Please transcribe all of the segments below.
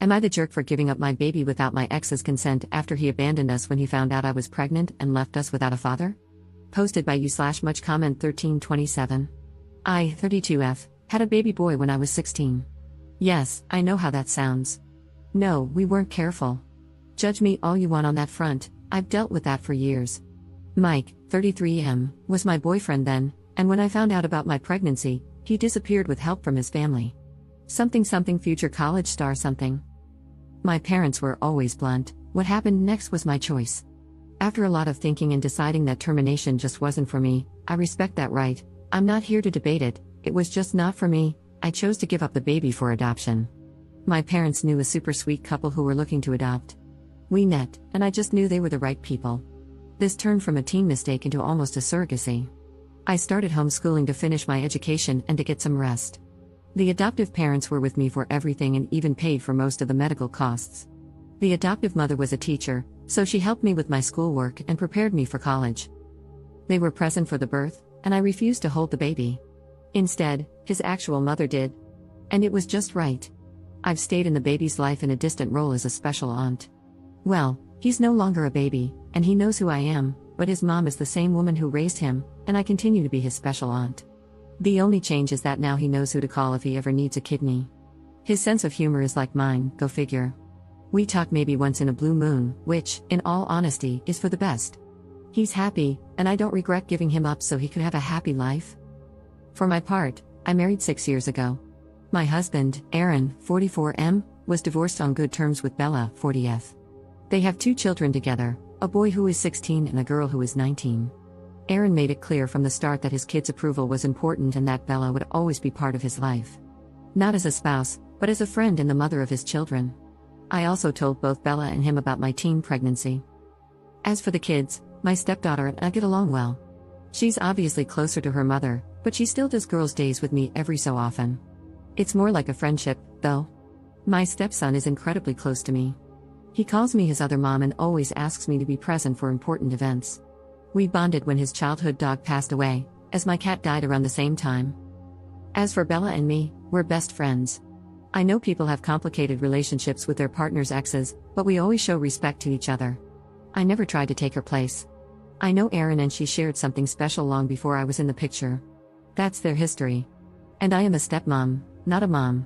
Am I the jerk for giving up my baby without my ex's consent after he abandoned us when he found out I was pregnant and left us without a father? Posted by you/much comment 1327. I, 32F, had a baby boy when I was 16. Yes, I know how that sounds. No, we weren't careful. Judge me all you want on that front, I've dealt with that for years. Mike, 33M, was my boyfriend then, and when I found out about my pregnancy, he disappeared with help from his family. Something future college star something. My parents were always blunt, what happened next was my choice. After a lot of thinking and deciding that termination just wasn't for me, I respect that right, I'm not here to debate it, it was just not for me, I chose to give up the baby for adoption. My parents knew a super sweet couple who were looking to adopt. We met, and I just knew they were the right people. This turned from a teen mistake into almost a surrogacy. I started homeschooling to finish my education and to get some rest. The adoptive parents were with me for everything and even paid for most of the medical costs. The adoptive mother was a teacher, so she helped me with my schoolwork and prepared me for college. They were present for the birth, and I refused to hold the baby. Instead, his actual mother did. And it was just right. I've stayed in the baby's life in a distant role as a special aunt. Well, he's no longer a baby, and he knows who I am, but his mom is the same woman who raised him, and I continue to be his special aunt. The only change is that now he knows who to call if he ever needs a kidney. His sense of humor is like mine, go figure. We talk maybe once in a blue moon, which, in all honesty, is for the best. He's happy, and I don't regret giving him up so he could have a happy life. For my part, I married 6 years ago. My husband, Aaron, 44M, was divorced on good terms with Bella, 40F. They have 2 children together, a boy who is 16 and a girl who is 19. Aaron made it clear from the start that his kids' approval was important and that Bella would always be part of his life. Not as a spouse, but as a friend and the mother of his children. I also told both Bella and him about my teen pregnancy. As for the kids, my stepdaughter and I get along well. She's obviously closer to her mother, but she still does girls' days with me every so often. It's more like a friendship, though. My stepson is incredibly close to me. He calls me his other mom and always asks me to be present for important events. We bonded when his childhood dog passed away, as my cat died around the same time. As for Bella and me, we're best friends. I know people have complicated relationships with their partner's exes, but we always show respect to each other. I never tried to take her place. I know Aaron and she shared something special long before I was in the picture. That's their history. And I am a stepmom, not a mom.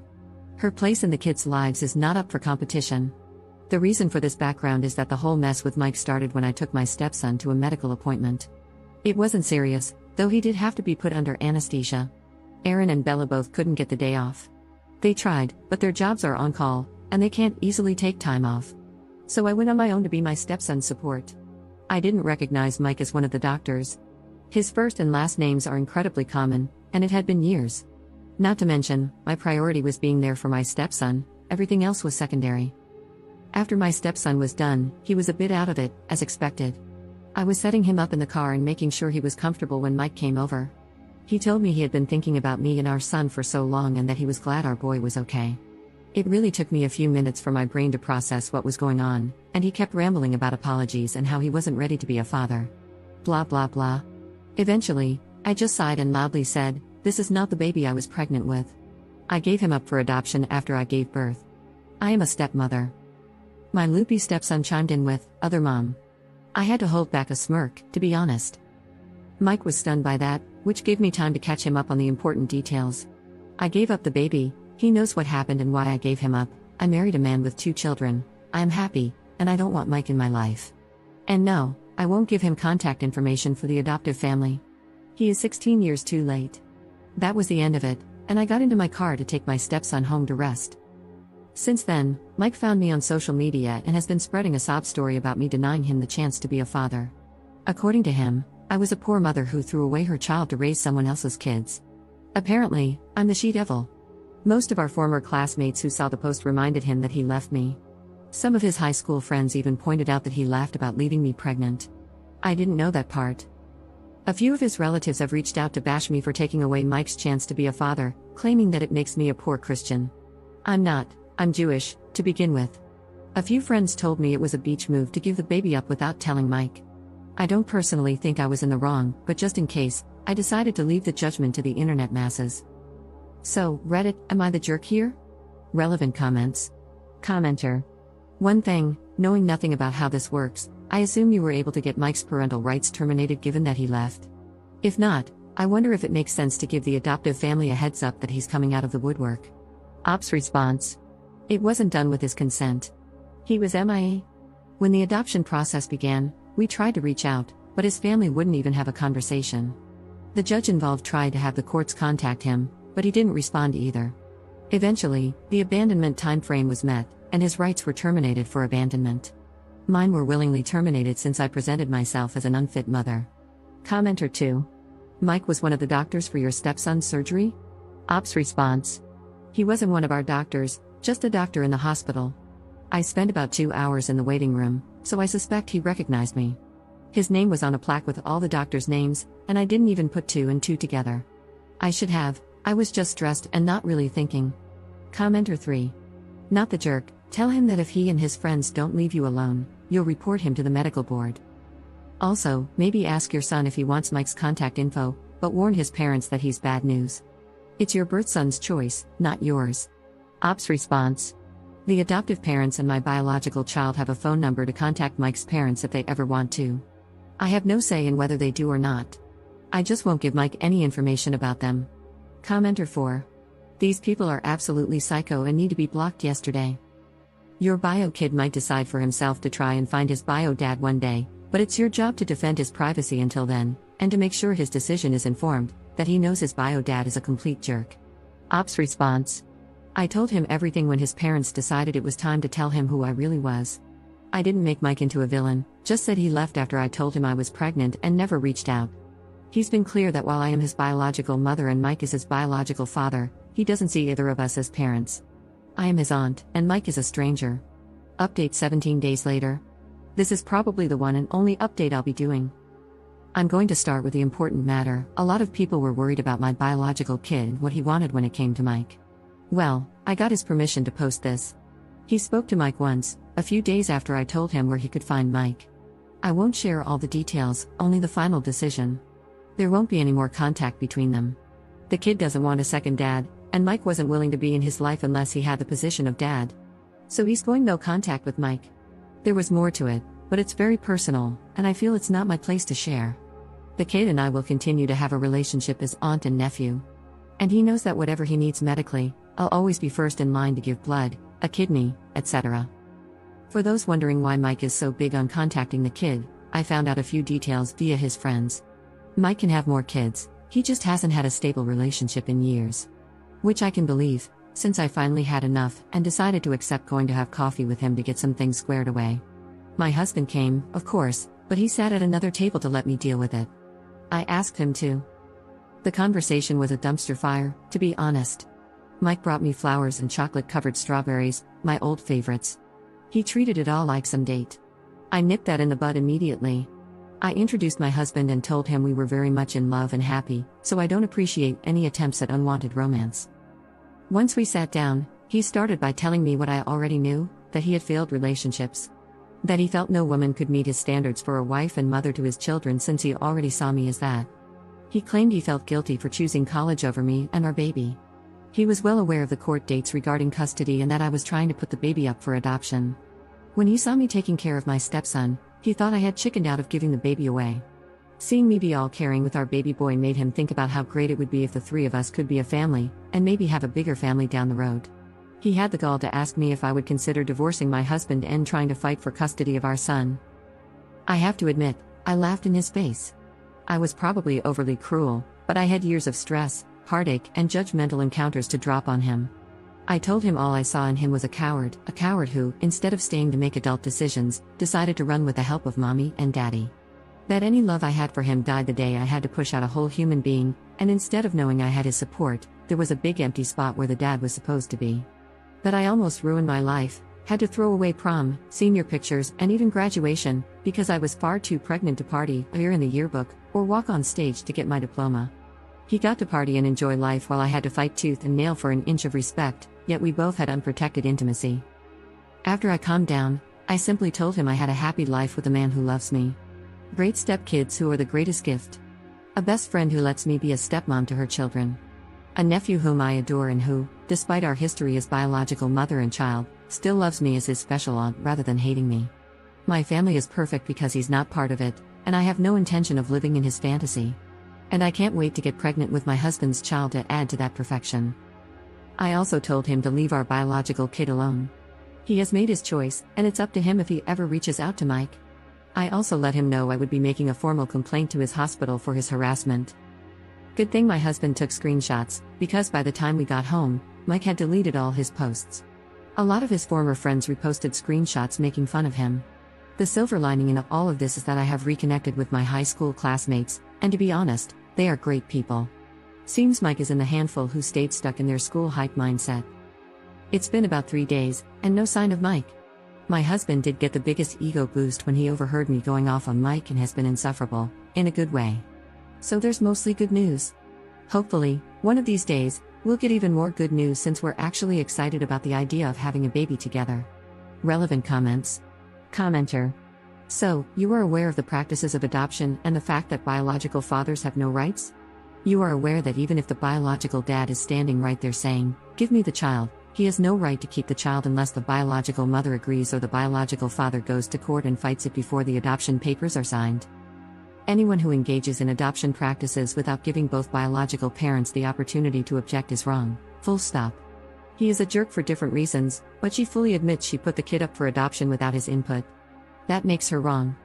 Her place in the kids' lives is not up for competition. The reason for this background is that the whole mess with Mike started when I took my stepson to a medical appointment. It wasn't serious, though he did have to be put under anesthesia. Aaron and Bella both couldn't get the day off. They tried, but their jobs are on call, and they can't easily take time off. So I went on my own to be my stepson's support. I didn't recognize Mike as one of the doctors. His first and last names are incredibly common, and it had been years. Not to mention, my priority was being there for my stepson, everything else was secondary. After my stepson was done, he was a bit out of it, as expected. I was setting him up in the car and making sure he was comfortable when Mike came over. He told me he had been thinking about me and our son for so long and that he was glad our boy was okay. It really took me a few minutes for my brain to process what was going on, and he kept rambling about apologies and how he wasn't ready to be a father. Blah blah blah. Eventually, I just sighed and loudly said, "This is not the baby I was pregnant with." I gave him up for adoption after I gave birth. I am a stepmother. My loopy stepson chimed in with, "Other mom." I had to hold back a smirk, to be honest. Mike was stunned by that, which gave me time to catch him up on the important details. I gave up the baby, he knows what happened and why I gave him up. I married a man with 2 children, I am happy, and I don't want Mike in my life. And no, I won't give him contact information for the adoptive family. He is 16 years too late. That was the end of it, and I got into my car to take my stepson home to rest. Since then, Mike found me on social media and has been spreading a sob story about me denying him the chance to be a father. According to him, I was a poor mother who threw away her child to raise someone else's kids. Apparently, I'm the she-devil. Most of our former classmates who saw the post reminded him that he left me. Some of his high school friends even pointed out that he laughed about leaving me pregnant. I didn't know that part. A few of his relatives have reached out to bash me for taking away Mike's chance to be a father, claiming that it makes me a poor Christian. I'm not. I'm Jewish, to begin with. A few friends told me it was a beach move to give the baby up without telling Mike. I don't personally think I was in the wrong, but just in case, I decided to leave the judgment to the internet masses. So, Reddit, am I the jerk here? Relevant comments. Commenter. One thing, knowing nothing about how this works, I assume you were able to get Mike's parental rights terminated given that he left. If not, I wonder if it makes sense to give the adoptive family a heads up that he's coming out of the woodwork. Ops response. It wasn't done with his consent. He was MIA. When the adoption process began, we tried to reach out, but his family wouldn't even have a conversation. The judge involved tried to have the courts contact him, but he didn't respond either. Eventually, the abandonment timeframe was met, and his rights were terminated for abandonment. Mine were willingly terminated since I presented myself as an unfit mother. Commenter 2. Mike was one of the doctors for your stepson's surgery? Ops response. He wasn't one of our doctors, just a doctor in the hospital. I spent about 2 hours in the waiting room, so I suspect he recognized me. His name was on a plaque with all the doctors' names, and I didn't even put 2 and 2 together. I should have, I was just stressed and not really thinking. Commenter 3. Not the jerk, tell him that if he and his friends don't leave you alone, you'll report him to the medical board. Also, maybe ask your son if he wants Mike's contact info, but warn his parents that he's bad news. It's your birth son's choice, not yours. Ops response. The adoptive parents and my biological child have a phone number to contact Mike's parents if they ever want to. I have no say in whether they do or not. I just won't give Mike any information about them. Commenter 4. These people are absolutely psycho and need to be blocked yesterday. Your bio kid might decide for himself to try and find his bio dad one day, but it's your job to defend his privacy until then, and to make sure his decision is informed, that he knows his bio dad is a complete jerk. Ops response. I told him everything when his parents decided it was time to tell him who I really was. I didn't make Mike into a villain, just said he left after I told him I was pregnant and never reached out. He's been clear that while I am his biological mother and Mike is his biological father, he doesn't see either of us as parents. I am his aunt, and Mike is a stranger. Update 17 days later. This is probably the one and only update I'll be doing. I'm going to start with the important matter. A lot of people were worried about my biological kid, what he wanted when it came to Mike. Well, I got his permission to post this. He spoke to Mike once, a few days after I told him where he could find Mike. I won't share all the details, only the final decision. There won't be any more contact between them. The kid doesn't want a second dad, and Mike wasn't willing to be in his life unless he had the position of dad. So he's going no contact with Mike. There was more to it, but it's very personal, and I feel it's not my place to share. The kid and I will continue to have a relationship as aunt and nephew. And he knows that whatever he needs medically, I'll always be first in line to give blood, a kidney, etc. For those wondering why Mike is so big on contacting the kid, I found out a few details via his friends. Mike can have more kids, he just hasn't had a stable relationship in years. Which I can believe, since I finally had enough and decided to accept going to have coffee with him to get some things squared away. My husband came, of course, but he sat at another table to let me deal with it. I asked him to. The conversation was a dumpster fire, to be honest. Mike brought me flowers and chocolate-covered strawberries, my old favorites. He treated it all like some date. I nipped that in the bud immediately. I introduced my husband and told him we were very much in love and happy, so I don't appreciate any attempts at unwanted romance. Once we sat down, he started by telling me what I already knew, that he had failed relationships. That he felt no woman could meet his standards for a wife and mother to his children since he already saw me as that. He claimed he felt guilty for choosing college over me and our baby. He was well aware of the court dates regarding custody and that I was trying to put the baby up for adoption. When he saw me taking care of my stepson, he thought I had chickened out of giving the baby away. Seeing me be all caring with our baby boy made him think about how great it would be if the three of us could be a family, and maybe have a bigger family down the road. He had the gall to ask me if I would consider divorcing my husband and trying to fight for custody of our son. I have to admit, I laughed in his face. I was probably overly cruel, but I had years of stress, heartache, and judgmental encounters to drop on him. I told him all I saw in him was a coward who, instead of staying to make adult decisions, decided to run with the help of mommy and daddy. That any love I had for him died the day I had to push out a whole human being, and instead of knowing I had his support, there was a big empty spot where the dad was supposed to be. That I almost ruined my life, had to throw away prom, senior pictures, and even graduation, because I was far too pregnant to party, appear in the yearbook, or walk on stage to get my diploma. He got to party and enjoy life while I had to fight tooth and nail for an inch of respect, yet we both had unprotected intimacy. After I calmed down, I simply told him I had a happy life with a man who loves me. Great stepkids who are the greatest gift. A best friend who lets me be a stepmom to her children. A nephew whom I adore and who, despite our history as biological mother and child, Still loves me as his special aunt rather than hating me. My family is perfect because he's not part of it, and I have no intention of living in his fantasy. And I can't wait to get pregnant with my husband's child to add to that perfection. I also told him to leave our biological kid alone. He has made his choice, and it's up to him if he ever reaches out to Mike. I also let him know I would be making a formal complaint to his hospital for his harassment. Good thing my husband took screenshots, because by the time we got home, Mike had deleted all his posts. A lot of his former friends reposted screenshots making fun of him. The silver lining in all of this is that I have reconnected with my high school classmates, and to be honest, they are great people. Seems Mike is in the handful who stayed stuck in their school hype mindset. It's been about 3 days, and no sign of Mike. My husband did get the biggest ego boost when he overheard me going off on Mike and has been insufferable, in a good way. So there's mostly good news. Hopefully, one of these days, we'll get even more good news since we're actually excited about the idea of having a baby together. Relevant comments. Commenter. So, you are aware of the practices of adoption and the fact that biological fathers have no rights? You are aware that even if the biological dad is standing right there saying, "Give me the child," he has no right to keep the child unless the biological mother agrees or the biological father goes to court and fights it before the adoption papers are signed. Anyone who engages in adoption practices without giving both biological parents the opportunity to object is wrong, full stop. He is a jerk for different reasons, but she fully admits she put the kid up for adoption without his input. That makes her wrong.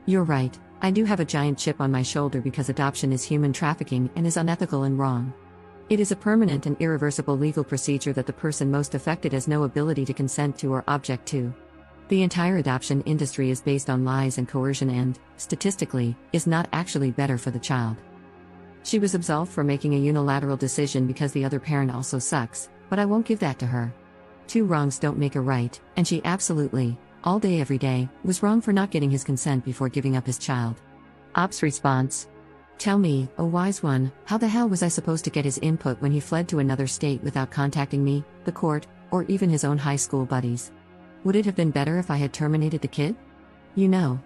You're right, I do have a giant chip on my shoulder because adoption is human trafficking and is unethical and wrong. It is a permanent and irreversible legal procedure that the person most affected has no ability to consent to or object to. The entire adoption industry is based on lies and coercion and, statistically, is not actually better for the child. She was absolved for making a unilateral decision because the other parent also sucks, but I won't give that to her. 2 wrongs don't make a right, and she absolutely, all day every day, was wrong for not getting his consent before giving up his child. Ops response. Tell me, oh wise one, how the hell was I supposed to get his input when he fled to another state without contacting me, the court, or even his own high school buddies? Would it have been better if I had terminated the kid?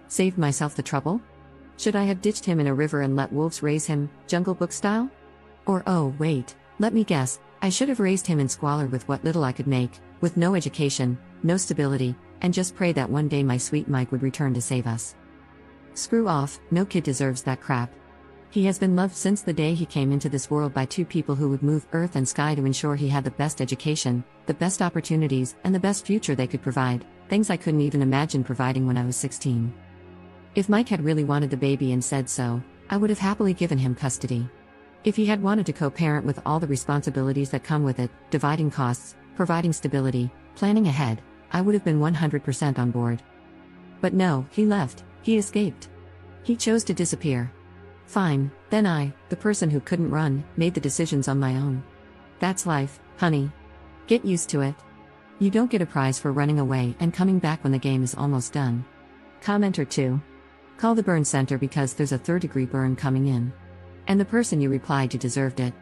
Saved myself the trouble? Should I have ditched him in a river and let wolves raise him, Jungle Book style? Or oh wait, let me guess, I should have raised him in squalor with what little I could make, with no education, no stability, and just pray that one day my sweet Mike would return to save us. Screw off, no kid deserves that crap. He has been loved since the day he came into this world by 2 people who would move earth and sky to ensure he had the best education, the best opportunities, and the best future they could provide, things I couldn't even imagine providing when I was 16. If Mike had really wanted the baby and said so, I would have happily given him custody. If he had wanted to co-parent with all the responsibilities that come with it, dividing costs, providing stability, planning ahead, I would have been 100% on board. But no, he left, he escaped. He chose to disappear. Fine, then I, the person who couldn't run, made the decisions on my own. That's life, honey. Get used to it. You don't get a prize for running away and coming back when the game is almost done. Commenter 2. Call the burn center because there's a 3rd-degree burn coming in. And the person you replied to deserved it.